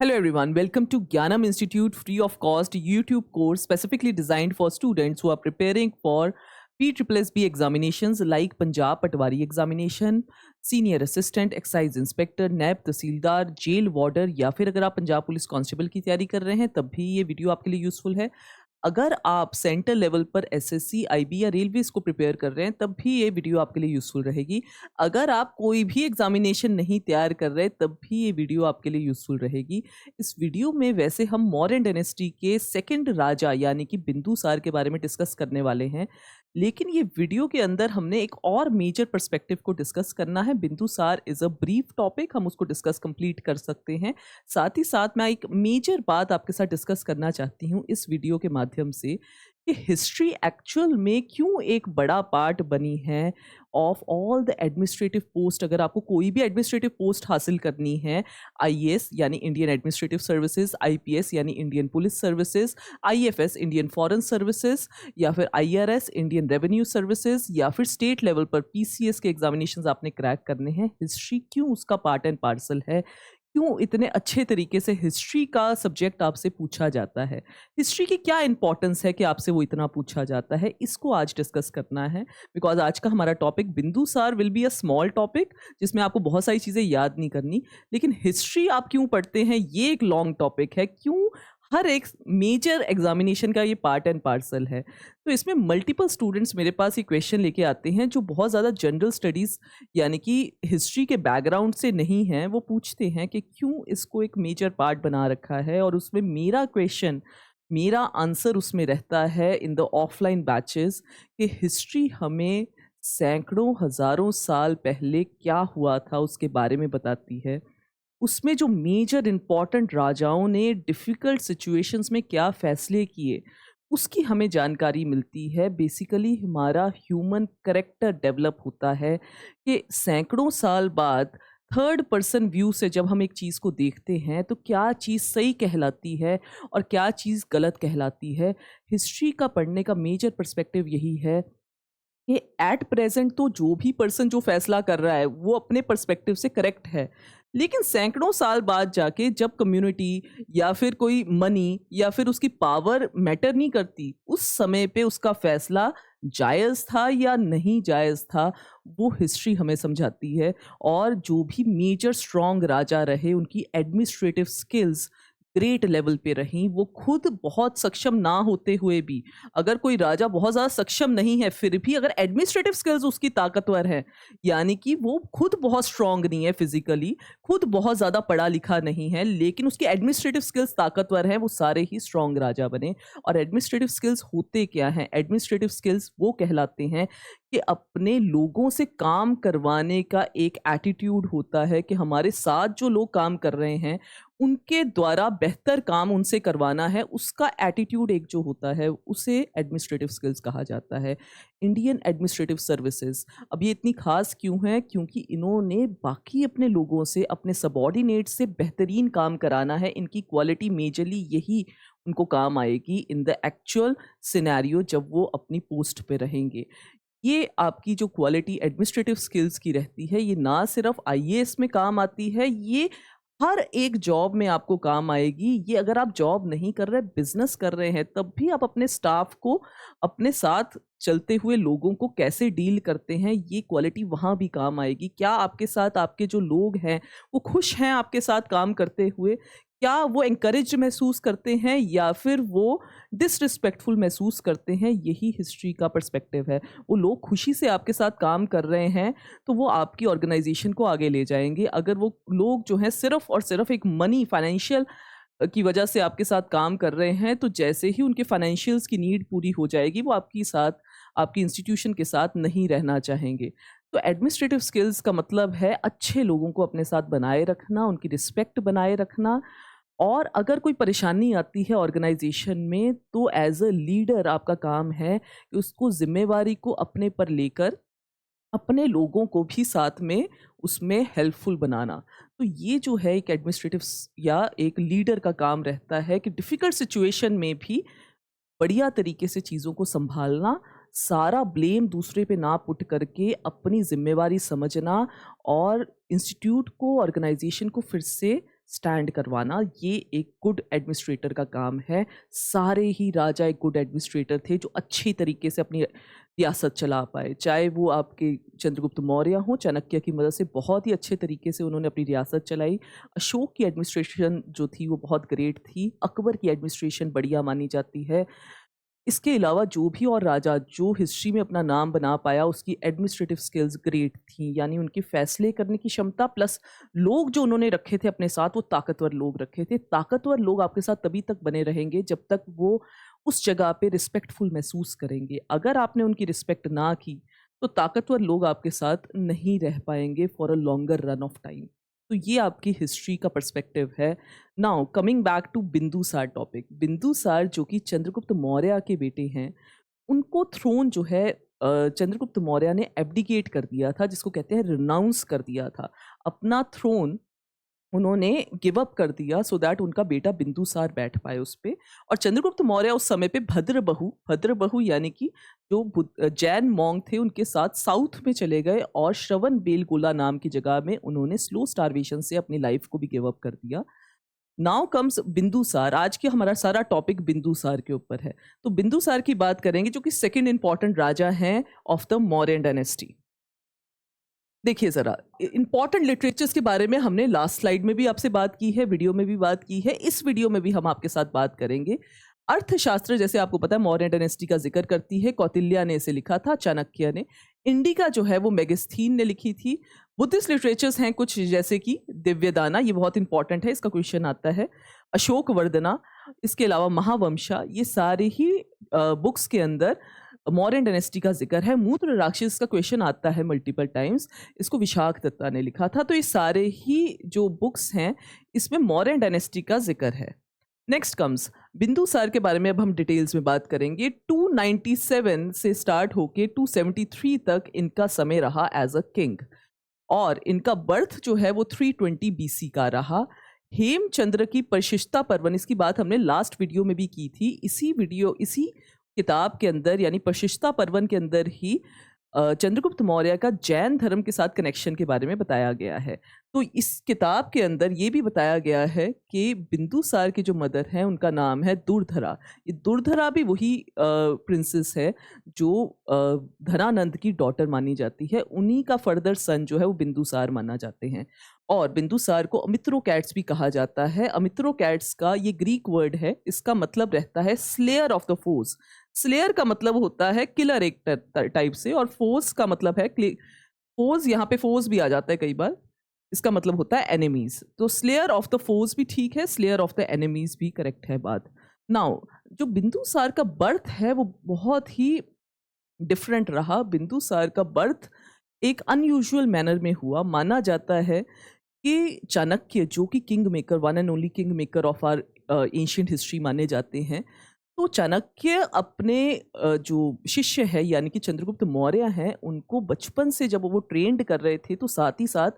Hello everyone, welcome to Gyanam Institute free of cost YouTube course specifically designed for students who are preparing for PSSB examinations like Punjab Patwari examination, Senior Assistant, Excise Inspector, NAB tehsildar, jail वार्डर या फिर अगर आप Punjab police constable की तैयारी कर रहे हैं तब भी ये वीडियो आपके लिए यूज़फुल है। अगर आप सेंटर लेवल पर एसएससी, आईबी या रेलवेज को प्रिपेयर कर रहे हैं तब भी ये वीडियो आपके लिए यूज़फुल रहेगी। अगर आप कोई भी एग्जामिनेशन नहीं तैयार कर रहे तब भी ये वीडियो आपके लिए यूज़फुल रहेगी। इस वीडियो में वैसे हम मौर्यन डायनेस्टी के सेकंड राजा यानी कि बिंदुसार के बारे में डिस्कस करने वाले हैं, लेकिन ये वीडियो के अंदर हमने एक और मेजर पर्सपेक्टिव को डिस्कस करना है। Bindusara is a brief topic, हम उसको डिस्कस कंप्लीट कर सकते हैं। साथ ही साथ मैं एक मेजर बात आपके साथ डिस्कस करना चाहती हूँ इस वीडियो के माध्यम से कि हिस्ट्री एक्चुअल में क्यों एक बड़ा पार्ट बनी है of all the administrative post. अगर आपको कोई भी एडमिनिस्ट्रेटिव पोस्ट हासिल करनी है, आईएएस यानी इंडियन एडमिनिस्ट्रेटिव सर्विसेज, आईपीएस यानी Indian police services, IFS Indian foreign services, या फिर आईआरएस इंडियन रेवेन्यू सर्विसेज, या फिर स्टेट लेवल पर पीसीएस के एग्जामिनेशंस आपने क्रैक करने हैं, हिस्ट्री क्यों उसका पार्ट एंड पार्सल है, क्यों इतने अच्छे तरीके से हिस्ट्री का सब्जेक्ट आपसे पूछा जाता है, हिस्ट्री की क्या इंपॉर्टेंस है कि आपसे वो इतना पूछा जाता है, इसको आज डिस्कस करना है। बिकॉज आज का हमारा topic Bindusara will be a small topic जिसमें आपको बहुत सारी चीज़ें याद नहीं करनी, लेकिन हिस्ट्री आप क्यों पढ़ते हैं ये एक लॉन्ग टॉपिक है, क्यों हर एक मेजर एग्जामिनेशन का ये पार्ट एंड पार्सल है। तो इसमें मल्टीपल स्टूडेंट्स मेरे पास ये क्वेश्चन लेके आते हैं जो बहुत ज़्यादा जनरल स्टडीज़ यानी कि हिस्ट्री के बैकग्राउंड से नहीं हैं। वो पूछते हैं कि क्यों इसको एक मेजर पार्ट बना रखा है, और उसमें मेरा आंसर उसमें रहता है इन द ऑफलाइन बैचेस कि हिस्ट्री हमें सैकड़ों हज़ारों साल पहले क्या हुआ था उसके बारे में बताती है। उसमें जो मेजर इम्पॉर्टेंट राजाओं ने डिफ़िकल्ट सिचुएशंस में क्या फ़ैसले किए, उसकी हमें जानकारी मिलती है। बेसिकली हमारा ह्यूमन कैरेक्टर डेवलप होता है कि सैकड़ों साल बाद थर्ड पर्सन व्यू से जब हम एक चीज़ को देखते हैं तो क्या चीज़ सही कहलाती है और क्या चीज़ गलत कहलाती है। हिस्ट्री का पढ़ने का मेजर पर्सपेक्टिव यही है कि एट प्रेजेंट तो जो भी पर्सन जो फैसला कर रहा है वो अपने पर्सपेक्टिव से करेक्ट है, लेकिन सैकड़ों साल बाद जाके जब कम्युनिटी या फिर कोई मनी या फिर उसकी पावर मैटर नहीं करती, उस समय पे उसका फैसला जायज़ था या नहीं जायज़ था, वो हिस्ट्री हमें समझाती है। और जो भी मेजर स्ट्रॉन्ग राजा रहे उनकी एडमिनिस्ट्रेटिव स्किल्स ग्रेट लेवल पे रहीं। वो खुद बहुत सक्षम ना होते हुए भी, अगर कोई राजा बहुत ज़्यादा सक्षम नहीं है फिर भी अगर एडमिनिस्ट्रेटिव स्किल्स उसकी ताकतवर है, यानी कि वो खुद बहुत स्ट्रांग नहीं है फिजिकली, खुद बहुत ज़्यादा पढ़ा लिखा नहीं है, लेकिन उसकी एडमिनिस्ट्रेटिव स्किल्स ताकतवर हैं, वो सारे ही स्ट्रांग राजा बने। और एडमिनिस्ट्रेटिव स्किल्स होते क्या हैं? एडमिनिस्ट्रेटिव स्किल्स वो कहलाते हैं कि अपने लोगों से काम करवाने का एक एटीट्यूड होता है कि हमारे साथ जो लोग काम कर रहे हैं उनके द्वारा बेहतर काम उनसे करवाना है, उसका एटीट्यूड एक जो होता है उसे एडमिनिस्ट्रेटिव स्किल्स कहा जाता है। इंडियन एडमिनिस्ट्रेटिव सर्विसेज अब ये इतनी खास क्यों है? क्योंकि इन्होंने बाकी अपने लोगों से, अपने सबॉर्डिनेट से बेहतरीन काम कराना है। इनकी क्वालिटी मेजरली यही उनको काम आएगी इन द एक्चुअल सिनेरियो जब वो अपनी पोस्ट पे रहेंगे। ये आपकी जो क्वालिटी एडमिनिस्ट्रेटिव स्किल्स की रहती है, ये ना सिर्फ आईएएस में काम आती है, ये हर एक जॉब में आपको काम आएगी। ये अगर आप जॉब नहीं कर रहे, बिजनेस कर रहे हैं, तब भी आप अपने स्टाफ को, अपने साथ चलते हुए लोगों को कैसे डील करते हैं, ये क्वालिटी वहाँ भी काम आएगी। क्या आपके साथ आपके जो लोग हैं वो खुश हैं आपके साथ काम करते हुए? क्या वो एनकरेज महसूस करते हैं या फिर वो डिसरिस्पेक्टफुल महसूस करते हैं? यही हिस्ट्री का पर्सपेक्टिव है। वो लोग खुशी से आपके साथ काम कर रहे हैं तो वो आपकी ऑर्गेनाइजेशन को आगे ले जाएंगे। अगर वो लोग जो हैं सिर्फ और सिर्फ एक मनी, फाइनेंशियल की वजह से आपके साथ काम कर रहे हैं, तो जैसे ही उनके फाइनेंशियल्स की नीड पूरी हो जाएगी वो आपकी साथ, आपकी इंस्टीट्यूशन के साथ नहीं रहना चाहेंगे। तो एडमिनिस्ट्रेटिव स्किल्स का मतलब है अच्छे लोगों को अपने साथ बनाए रखना, उनकी रिस्पेक्ट बनाए रखना। और अगर कोई परेशानी आती है ऑर्गेनाइजेशन में तो एज अ लीडर आपका काम है कि उसको जिम्मेवारी को अपने पर लेकर अपने लोगों को भी साथ में उसमें हेल्पफुल बनाना। तो ये जो है एक एडमिनिस्ट्रेटिव या एक लीडर का काम रहता है कि डिफ़िकल्ट सिचुएशन में भी बढ़िया तरीके से चीज़ों को संभालना, सारा ब्लेम दूसरे पे ना पुट करके अपनी ज़िम्मेवारी समझना और इंस्टीट्यूट को, ऑर्गेनाइजेशन को फिर से स्टैंड करवाना, ये एक गुड एडमिनिस्ट्रेटर का काम है। सारे ही राजा एक गुड एडमिनिस्ट्रेटर थे जो अच्छी तरीके से अपनी रियासत चला पाए, चाहे वो आपके चंद्रगुप्त मौर्य हों, चाणक्य की मदद से बहुत ही अच्छे तरीके से उन्होंने अपनी रियासत चलाई। अशोक की एडमिनिस्ट्रेशन जो थी वो बहुत ग्रेट थी, अकबर की एडमिनिस्ट्रेशन बढ़िया मानी जाती है। इसके अलावा जो भी और राजा जो हिस्ट्री में अपना नाम बना पाया, उसकी एडमिनिस्ट्रेटिव स्किल्स ग्रेट थी, यानी उनकी फैसले करने की क्षमता प्लस लोग जो उन्होंने रखे थे अपने साथ, वो ताकतवर लोग रखे थे। ताकतवर लोग आपके साथ तभी तक बने रहेंगे जब तक वो उस जगह पे रिस्पेक्टफुल महसूस करेंगे। अगर आपने उनकी रिस्पेक्ट ना की तो ताकतवर लोग आपके साथ नहीं रह पाएंगे for a longer run of time. तो ये आपकी हिस्ट्री का पर्सपेक्टिव है। Now coming back to Bindusara topic, Bindusara जो कि चंद्रगुप्त मौर्य के बेटे हैं, उनको थ्रोन जो है चंद्रगुप्त मौर्य ने एब्डिकेट कर दिया था, जिसको कहते हैं रिनाउंस कर दिया था। अपना थ्रोन उन्होंने गिव अप कर दिया सो दैट उनका बेटा बिंदुसार बैठ पाए उस पे। और चंद्रगुप्त मौर्य उस समय पे भद्रबहु यानी कि जो जैन मॉन्ग थे उनके साथ साउथ में चले गए और श्रवण बेलगोला नाम की जगह में उन्होंने स्लो स्टारवेशन से अपनी लाइफ को भी गिव अप कर दिया। Now comes Bindusara. आज के हमारा सारा टॉपिक बिंदुसार के ऊपर है। तो बिंदुसार की बात करेंगे जो कि सेकंड इंपॉर्टेंट राजा हैं ऑफ द मौर्यन डायनेस्टी। देखिए ज़रा, इंपॉर्टेंट लिटरेचर्स के बारे में हमने लास्ट स्लाइड में भी आपसे बात की है, वीडियो में भी बात की है, इस वीडियो में भी हम आपके साथ बात करेंगे। अर्थशास्त्र जैसे आपको पता है मौर्य डायनेस्टी का जिक्र करती है, कौटिल्य ने इसे लिखा था, चाणक्य ने। इंडिका जो है वो मेगस्थीन ने लिखी थी। बुद्धिस्ट लिटरेचर्स हैं कुछ जैसे कि दिव्यदाना, ये बहुत इंपॉर्टेंट है, इसका क्वेश्चन आता है। अशोक वर्धना, इसके अलावा महावंशा, ये सारे ही बुक्स के अंदर मौर्यन डायनेस्टी का जिक्र है। मूत्र राक्षस का क्वेश्चन आता है मल्टीपल टाइम्स, इसको विशाख दत्ता ने लिखा था। तो ये सारे ही जो बुक्स हैं इसमें मौर्यन डायनेस्टी का जिक्र है। नेक्स्ट कम्स बिंदुसार के बारे में अब हम डिटेल्स में बात करेंगे। 297 से स्टार्ट होके 273 तक इनका समय रहा एज अ किंग, और इनका बर्थ जो है वो 320 बीसी का रहा। हेमचंद्र की परिशिष्टा पर्वन, इसकी बात हमने लास्ट वीडियो में भी की थी। इसी किताब के अंदर यानी परिशिष्टा पर्वन के अंदर ही चंद्रगुप्त मौर्य का जैन धर्म के साथ कनेक्शन के बारे में बताया गया है। तो इस किताब के अंदर ये भी बताया गया है कि बिंदुसार की जो मदर हैं उनका नाम है दुर्धरा। ये दुर्धरा भी वही प्रिंसेस है जो धनानंद की डॉटर मानी जाती है। उन्हीं का फर्दर सन जो है वो बिंदुसार माना जाते हैं। और बिंदुसार को अमित्रोकैट्स भी कहा जाता है। अमित्रोकैट्स का ये ग्रीक वर्ड है, इसका मतलब रहता है slayer of the force. Slayer का मतलब होता है किलर एक टाइप से, और फोर्स का मतलब है फोर्स, यहाँ पे फोर्स भी आ जाता है कई बार, इसका मतलब होता है एनिमीज। तो स्लेयर ऑफ द फोर्स भी ठीक है, स्लेयर ऑफ द एनिमीज भी करेक्ट है बात। नाउ जो बिंदुसार का बर्थ है वो बहुत ही डिफरेंट रहा। बिंदुसार का बर्थ एक अनयूजुअल मैनर में हुआ। माना जाता है कि चाणक्य जो कि kingmaker, one and only kingmaker of our ancient history माने जाते हैं, तो चाणक्य अपने जो शिष्य है यानी कि चंद्रगुप्त मौर्य हैं, उनको बचपन से जब वो ट्रेंड कर रहे थे तो साथ ही साथ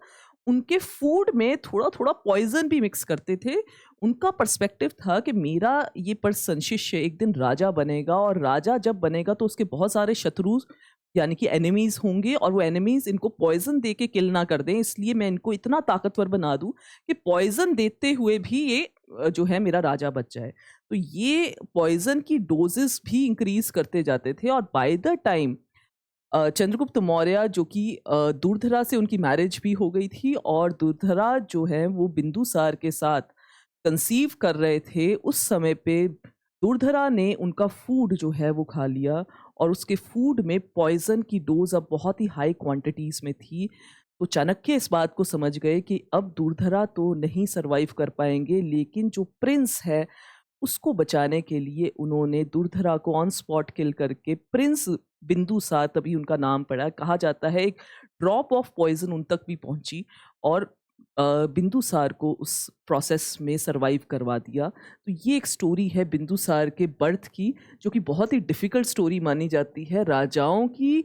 उनके फूड में थोड़ा थोड़ा पॉइजन भी मिक्स करते थे। उनका पर्सपेक्टिव था कि मेरा ये पर्सन शिष्य एक दिन राजा बनेगा, और राजा जब बनेगा तो उसके बहुत सारे शत्रु यानी कि एनिमीज होंगे, और वो एनिमीज इनको पॉइजन दे के किल ना कर दें, इसलिए मैं इनको इतना ताकतवर बना दूं कि पॉइजन देते हुए भी ये जो है मेरा राजा बच जाए। तो ये पॉइजन की डोजेस भी इंक्रीज करते जाते थे। और by the time Chandragupta Maurya जो कि दुर्धरा से उनकी मैरिज भी हो गई थी, और दुर्धरा जो है वो बिंदुसार के साथ कंसीव कर रहे थे, उस समय पे दुर्धरा ने उनका फूड जो है वो खा लिया, और उसके फूड में पॉइजन की डोज अब बहुत ही हाई क्वांटिटीज में थी। तो चाणक्य इस बात को समझ गए कि अब दुर्धरा तो नहीं सरवाइव कर पाएंगे, लेकिन जो प्रिंस है उसको बचाने के लिए उन्होंने दुर्धरा को ऑन स्पॉट किल करके प्रिंस बिंदुसार, तभी उनका नाम पड़ा। कहा जाता है एक ड्रॉप ऑफ पॉइजन उन तक भी पहुंची और बिंदुसार को उस प्रोसेस में सरवाइव करवा दिया। तो ये एक स्टोरी है बिंदुसार के बर्थ की, जो कि बहुत ही डिफ़िकल्ट स्टोरी मानी जाती है। राजाओं की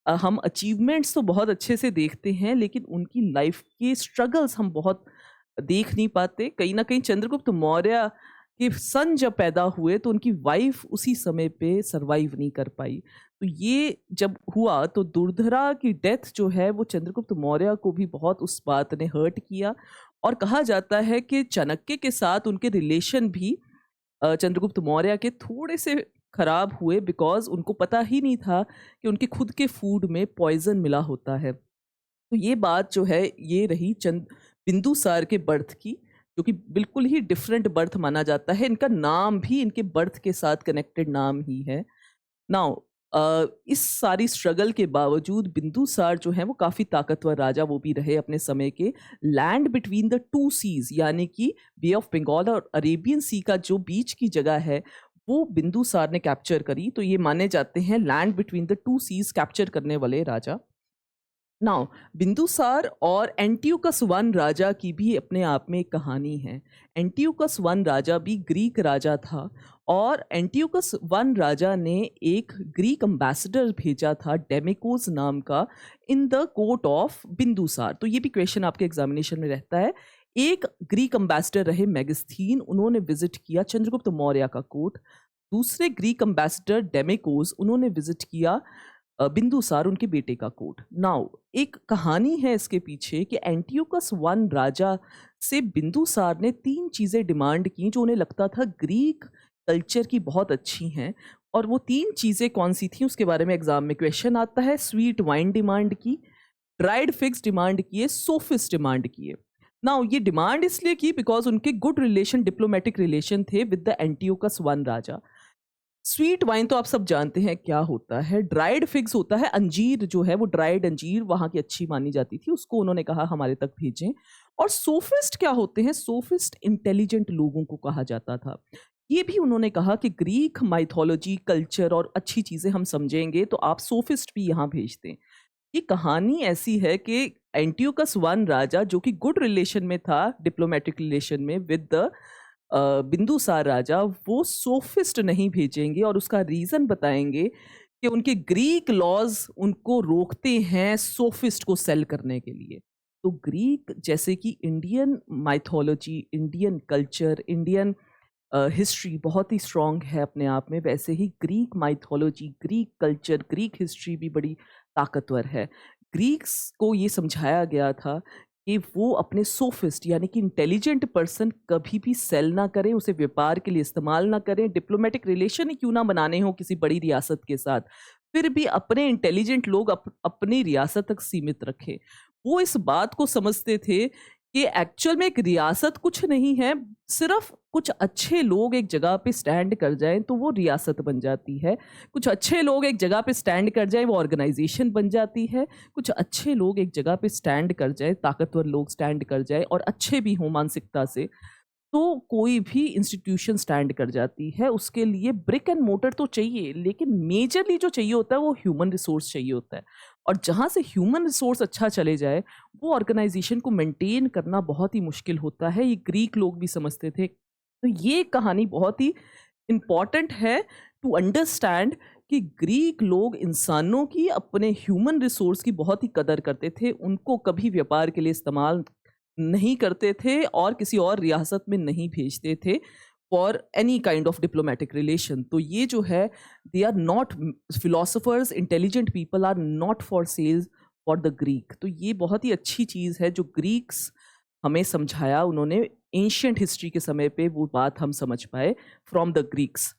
हम अचीवमेंट्स तो बहुत अच्छे से देखते हैं, लेकिन उनकी लाइफ के स्ट्रगल्स हम बहुत देख नहीं पाते। कहीं ना कहीं चंद्रगुप्त मौर्य के सन जब पैदा हुए तो उनकी वाइफ उसी समय पे सरवाइव नहीं कर पाई। तो ये जब हुआ तो दुर्धरा की डेथ जो है वो चंद्रगुप्त मौर्य को भी बहुत उस बात ने हर्ट किया, और कहा जाता है कि चाणक्य के साथ उनके रिलेशन भी चंद्रगुप्त मौर्य के थोड़े से खराब हुए, बिकॉज उनको पता ही नहीं था कि उनके खुद के फूड में पॉइजन मिला होता है। तो ये बात जो है ये रही चंद बिंदुसार के बर्थ की, जो कि बिल्कुल ही डिफरेंट बर्थ माना जाता है। इनका नाम भी इनके बर्थ के साथ कनेक्टेड नाम ही है। नाउ इस सारी स्ट्रगल के बावजूद बिंदुसार जो है वो काफ़ी ताकतवर राजा वो भी रहे अपने समय के। Land between the two seas, यानी कि बे ऑफ बंगाल और अरेबियन सी का जो बीच की जगह है वो बिंदुसार ने कैप्चर करी। तो ये माने जाते हैं land between the two seas capture करने वाले राजा। नाउ बिंदुसार और एंटियोकस वन राजा की भी अपने आप में एक कहानी है। एंटियोकस वन राजा भी ग्रीक राजा था, और एंटियोकस वन राजा ने एक ग्रीक अम्बेसडर भेजा था डेमेकोस नाम का in the court of Bindusara. तो ये भी क्वेश्चन आपके एग्जामिनेशन में रहता है। एक ग्रीक अम्बेसडर रहे मेगस्थीन, उन्होंने विजिट किया चंद्रगुप्त मौर्य का कोर्ट। दूसरे ग्रीक अम्बेसडर डेमेकोस, उन्होंने विजिट किया बिंदुसार उनके बेटे का कोर्ट। नाउ एक कहानी है इसके पीछे कि एंटियोकस वन राजा से बिंदुसार ने 3 चीज़ें डिमांड की जो उन्हें लगता था ग्रीक कल्चर की बहुत अच्छी हैं। और वो 3 चीज़ें कौन सी थी उसके बारे में एग्जाम में क्वेश्चन आता है। स्वीट वाइन डिमांड की, ड्राइड फिग्स डिमांड किए, सोफिस्ट डिमांड किए। नाउ ये डिमांड इसलिए की बिकॉज उनके गुड रिलेशन, डिप्लोमेटिक रिलेशन थे with the Antiochus one Raja. Sweet wine तो आप सब जानते हैं क्या होता है। ड्राइड फिग्स होता है अंजीर, जो है वो ड्राइड अंजीर वहाँ की अच्छी मानी जाती थी, उसको उन्होंने कहा हमारे तक भेजें। और सोफिस्ट क्या होते हैं? सोफिस्ट इंटेलिजेंट लोगों को कहा जाता था। ये भी उन्होंने कहा कि ग्रीक माइथोलॉजी, कल्चर और अच्छी चीज़ें हम समझेंगे तो आप सोफिस्ट भी यहाँ भेज दें। ये कहानी ऐसी है कि एंटियोकस वन राजा जो कि गुड रिलेशन में था, डिप्लोमेटिक रिलेशन में विद द बिंदुसार राजा, वो सोफिस्ट नहीं भेजेंगे और उसका रीज़न बताएंगे कि उनके ग्रीक लॉज उनको रोकते हैं सोफिस्ट को सेल करने के लिए। तो ग्रीक जैसे कि Indian mythology, Indian culture, Indian history बहुत ही स्ट्रॉन्ग है अपने आप में, वैसे ही Greek mythology, Greek culture, Greek history भी बड़ी ताकतवर है। ग्रीक्स को ये समझाया गया था कि वो अपने सोफिस्ट यानी कि इंटेलिजेंट पर्सन कभी भी सेल ना करें, उसे व्यापार के लिए इस्तेमाल ना करें। डिप्लोमेटिक रिलेशन ही क्यों ना बनाने हो किसी बड़ी रियासत के साथ, फिर भी अपने इंटेलिजेंट लोग अपनी रियासत तक सीमित रखें। वो इस बात को समझते थे कि एक्चुअल में एक रियासत कुछ नहीं है, सिर्फ कुछ अच्छे लोग एक जगह पे स्टैंड कर जाएं तो वो रियासत बन जाती है। कुछ अच्छे लोग एक जगह पे स्टैंड कर जाएं वो ऑर्गेनाइजेशन बन जाती है। कुछ अच्छे लोग एक जगह पे स्टैंड कर जाएं, ताकतवर लोग स्टैंड कर जाएं और अच्छे भी हों मानसिकता से, तो कोई भी इंस्टीट्यूशन स्टैंड कर जाती है। उसके लिए ब्रिक एंड मोटर तो चाहिए, लेकिन मेजरली जो चाहिए होता है वो ह्यूमन रिसोर्स चाहिए होता है। और जहाँ से ह्यूमन रिसोर्स अच्छा चले जाए वो ऑर्गेनाइजेशन को मेंटेन करना बहुत ही मुश्किल होता है। ये ग्रीक लोग भी समझते थे। तो ये कहानी बहुत ही इम्पॉर्टेंट है टू अंडरस्टैंड कि ग्रीक लोग इंसानों की, अपने ह्यूमन रिसोर्स की बहुत ही कदर करते थे। उनको कभी व्यापार के लिए इस्तेमाल नहीं करते थे और किसी और रियासत में नहीं भेजते थे for any kind of diplomatic relation. तो ये जो है, they are not philosophers, intelligent people are not for sales for the Greek. तो ये बहुत ही अच्छी चीज़ है जो ग्रीक्स हमें समझाया उन्होंने एंशियंट हिस्ट्री के समय पे, वो बात हम समझ पाए फ्रॉम द ग्रीक्स।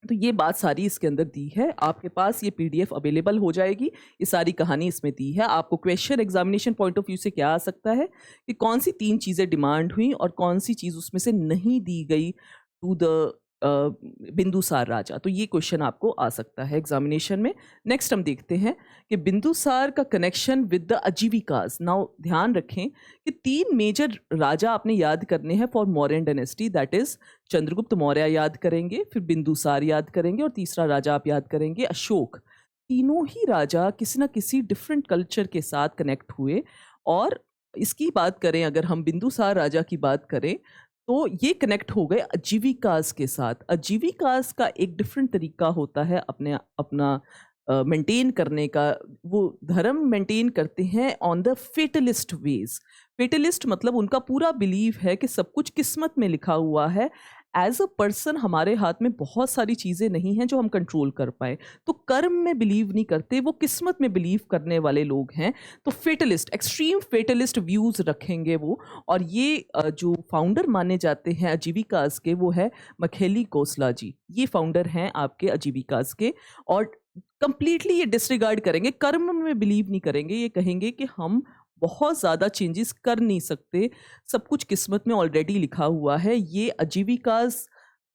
तो ये बात सारी इसके अंदर दी है। आपके पास ये पीडीएफ अवेलेबल हो जाएगी, ये सारी कहानी इसमें दी है। आपको question examination point of view से क्या आ सकता है कि कौन सी 3 चीज़ें डिमांड हुई और कौन सी चीज़ उसमें से नहीं दी गई टू द बिंदुसार राजा। तो ये क्वेश्चन आपको आ सकता है एग्जामिनेशन में। नेक्स्ट हम देखते हैं कि बिंदुसार का कनेक्शन विद द अजीविकास। नाउ ध्यान रखें कि 3 मेजर राजा आपने याद करने हैं for Mauryan dynasty, that is Chandragupta Maurya याद करेंगे, फिर बिंदुसार याद करेंगे और तीसरा राजा आप याद करेंगे अशोक। तीनों ही राजा किसी ना किसी डिफरेंट कल्चर के साथ कनेक्ट हुए। और इसकी बात करें, अगर हम बिंदुसार राजा की बात करें तो ये कनेक्ट हो गए अजीविकास के साथ। अजीविकास का एक डिफरेंट तरीका होता है अपना मेंटेन करने का। वो धर्म मेंटेन करते हैं ऑन द फेटलिस्ट वेज। फेटलिस्ट मतलब उनका पूरा बिलीव है कि सब कुछ किस्मत में लिखा हुआ है एज अ पर्सन हमारे हाथ में बहुत सारी चीज़ें नहीं हैं जो हम कंट्रोल कर पाए। तो कर्म में बिलीव नहीं करते, वो किस्मत में बिलीव करने वाले लोग हैं। तो फेटलिस्ट, एक्सट्रीम फेटलिस्ट व्यूज़ रखेंगे वो। और ये जो फाउंडर माने जाते हैं आजीविकास के, वो है मखेली कोसला जी। ये फाउंडर हैं आपके आजीविकास के। और कंप्लीटली ये डिसरिगार्ड करेंगे, कर्म में बिलीव नहीं करेंगे। ये कहेंगे कि हम बहुत ज़्यादा चेंजेस कर नहीं सकते, सब कुछ किस्मत में ऑलरेडी लिखा हुआ है। ये आजीविकास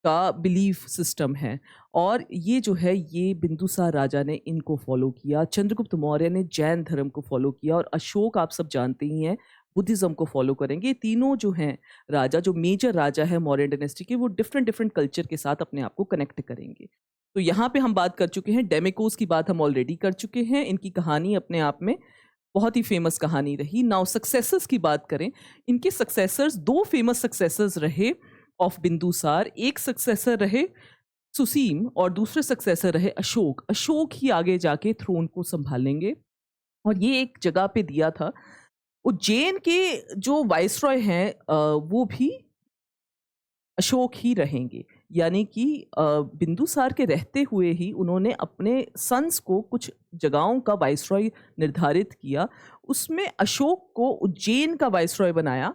का बिलीफ सिस्टम है। और ये जो है, ये बिंदुसार राजा ने इनको फॉलो किया, चंद्रगुप्त मौर्य ने जैन धर्म को फॉलो किया, और अशोक आप सब जानते ही हैं बुद्धिज्म को फॉलो करेंगे। तीनों जो हैं राजा, जो मेजर राजा है मौर्य डायनेस्टी के, वो डिफरेंट डिफरेंट कल्चर के साथ अपने आप को कनेक्ट करेंगे। तो यहाँ पे हम बात कर चुके हैं, डेमेकोस की बात हम ऑलरेडी कर चुके हैं। इनकी कहानी अपने आप में बहुत ही फेमस कहानी रही। नाउ सक्सेसर्स की बात करें, इनके सक्सेसर्स, दो फेमस सक्सेसर्स रहे ऑफ बिंदुसार। एक सक्सेसर रहे सुसीम और दूसरे सक्सेसर रहे अशोक। अशोक ही आगे जाके थ्रोन को संभालेंगे। और ये एक जगह पे दिया था, उज्जैन के जो वाइसरॉय हैं वो भी अशोक ही रहेंगे। यानी कि बिंदुसार के रहते हुए ही उन्होंने अपने सन्स को कुछ जगहों का वाइसरॉय निर्धारित किया। उसमें अशोक को उज्जैन का वाइसरॉय बनाया।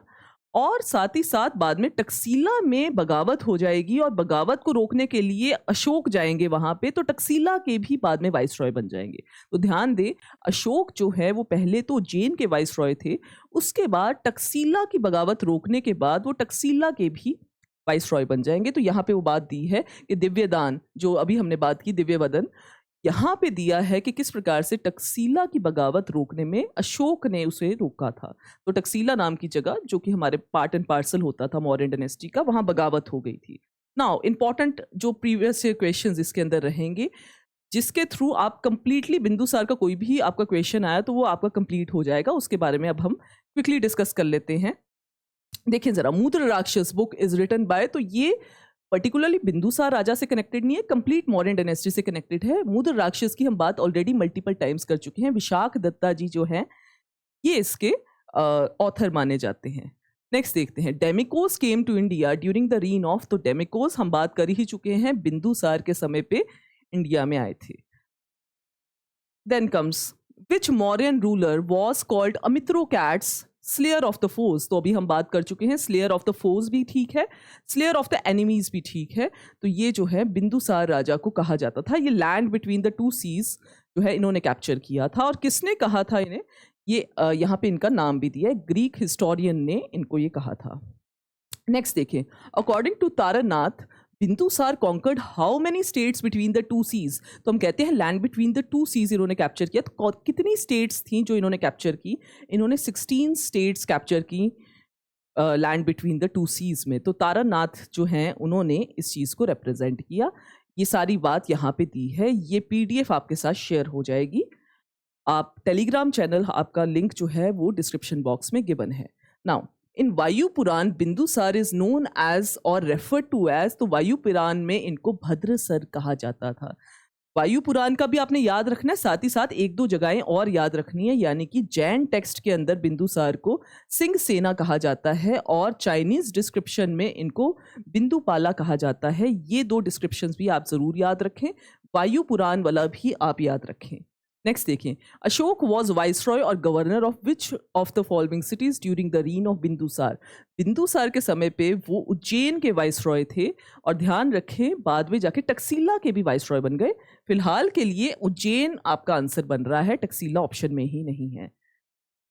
और साथ ही साथ बाद में टक्सीला में बगावत हो जाएगी, और बगावत को रोकने के लिए अशोक जाएंगे वहां पे, तो टक्सीला के भी बाद में वाइसरॉय बन जाएंगे। तो ध्यान दें, अशोक जो है वो पहले तो उज्जैन के वाइसरॉय थे, उसके बाद टक्सीला की बगावत रोकने के बाद वो टक्सीला के भी वाइसरॉय बन जाएंगे। तो यहाँ पे वो बात दी है कि दिव्यदान, जो अभी हमने बात की दिव्यवदन, यहाँ पे दिया है कि किस प्रकार से टक्सीला की बगावत रोकने में अशोक ने उसे रोका था। तो टक्सीला नाम की जगह, जो कि हमारे पार्ट एंड पार्सल होता था मौर्यन डायनेस्टी का, वहां बगावत हो गई थी। नाउ इंपॉर्टेंट जो प्रीवियस क्वेश्चंस इसके अंदर रहेंगे, जिसके थ्रू आप कंप्लीटली बिंदुसार का कोई भी आपका क्वेश्चन आया तो वो आपका कंप्लीट हो जाएगा। उसके बारे में अब हम क्विकली डिस्कस कर लेते हैं। देखिए जरा, मूत्र राक्षस बुक इज रिटन बाय, तो ये पर्टिकुलरली बिंदुसार राजा से कनेक्टेड नहीं है, कंप्लीट मौर्यन डायनेस्टी से कनेक्टेड है। मूत्र राक्षस की हम बात ऑलरेडी मल्टीपल टाइम्स कर चुके हैं। विशाख दत्ता जी जो हैं, ये इसके ऑथर माने जाते हैं। नेक्स्ट देखते हैं, Deimachus came to India during the reign of, तो डेमिकोस हम बात कर ही चुके हैं, बिंदुसार के समय पे इंडिया में आए थे। Then comes, which Mauryan ruler was called Amitrochates slayer of the foes. तो अभी हम बात कर चुके हैं, स्लेयर ऑफ द फोर्स भी ठीक है, स्लेयर ऑफ द एनिमीज भी ठीक है। तो ये जो है बिंदुसार राजा को कहा जाता था। ये land between the two seas जो है इन्होंने कैप्चर किया था। और किसने कहा था इन्हें, ये यहाँ पे इनका नाम भी दिया है, ग्रीक हिस्टोरियन ने इनको ये कहा था। नेक्स्ट देखिए, according to Taranath, Bindusara conquered how many states between the two seas. तो हम कहते हैं land between the two seas इन्होंने कैप्चर किया। तो कितनी स्टेट्स थी जो इन्होंने कैप्चर की? इन्होंने 16 स्टेट्स कैप्चर की land between the two seas में। तो तारानाथ जो हैं उन्होंने इस चीज़ को रिप्रेजेंट किया। ये सारी बात यहाँ पे दी है, ये PDF आपके साथ शेयर हो जाएगी। आप टेलीग्राम चैनल, आपका लिंक जो है वो डिस्क्रिप्शन बॉक्स में गिवन है। नाउ इन वायु पुराण, बिंदुसार इज नोन एज और रेफर टू एज, तो वायु पुराण में इनको भद्रसर कहा जाता था। वायु पुराण का भी आपने याद रखना है, साथ ही साथ एक दो जगहें और याद रखनी है। यानी कि जैन टेक्स्ट के अंदर बिंदुसार को सिंह सेना कहा जाता है, और चाइनीज डिस्क्रिप्शन में इनको बिंदुपाला कहा जाता है। ये दो डिस्क्रिप्शंस भी आप जरूर याद रखें, वायु पुराण वाला भी आप याद रखें। नेक्स्ट देखिए, अशोक वॉज वाइसरॉय और governor of which of the following cities during the reign of Bindusara. Bindusara के समय पे वो उज्जैन के वाइसरॉय थे, और ध्यान रखें बाद में जाके टक्सीला के भी वाइसरॉय बन गए। फिलहाल के लिए उज्जैन आपका आंसर बन रहा है, टक्सीला ऑप्शन में ही नहीं है।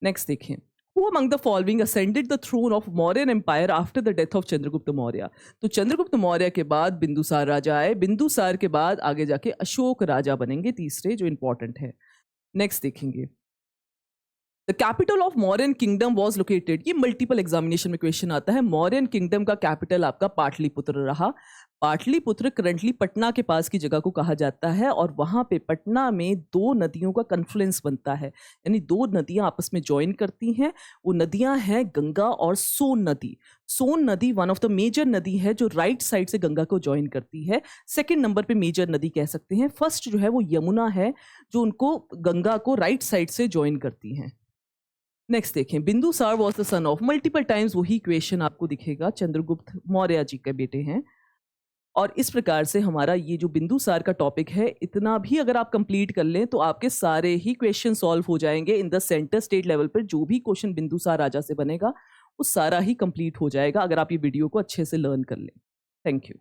नेक्स्ट देखें, Who among the following ascended the throne of Mauryan Empire after the death of Chandragupta Maurya. तो चंद्रगुप्त मौर्य के बाद बिंदुसार राजा आए, बिंदुसार के बाद आगे जाके अशोक राजा बनेंगे तीसरे, जो इंपॉर्टेंट है। नेक्स्ट देखेंगे, the capital of Mauryan kingdom was located. ये मल्टीपल एग्जामिनेशन में क्वेश्चन आता है। मौर्यन किंगडम का कैपिटल आपका पाटलिपुत्र रहा। पाटलिपुत्र करंटली पटना के पास की जगह को कहा जाता है, और वहां पे पटना में दो नदियों का कन्फ्लुएंस बनता है, यानी दो नदियां आपस में ज्वाइन करती हैं। वो नदियां हैं गंगा और सोन नदी। सोन नदी वन ऑफ द मेजर नदी है जो राइट साइड से गंगा को ज्वाइन करती है। सेकंड नंबर पे मेजर नदी कह सकते हैं। फर्स्ट जो है वो यमुना है, जो उनको गंगा को राइट साइड से ज्वाइन करती हैं। नेक्स्ट देखें, Bindusara was the son of, multiple times वही क्वेश्चन आपको दिखेगा, चंद्रगुप्त मौर्य जी के बेटे हैं। और इस प्रकार से हमारा ये जो बिंदुसार का टॉपिक है, इतना भी अगर आप कंप्लीट कर लें तो आपके सारे ही क्वेश्चन सॉल्व हो जाएंगे in the centre state level पर। जो भी क्वेश्चन बिंदुसार राजा से बनेगा वो सारा ही कंप्लीट हो जाएगा अगर आप ये वीडियो को अच्छे से लर्न कर लें। Thank you.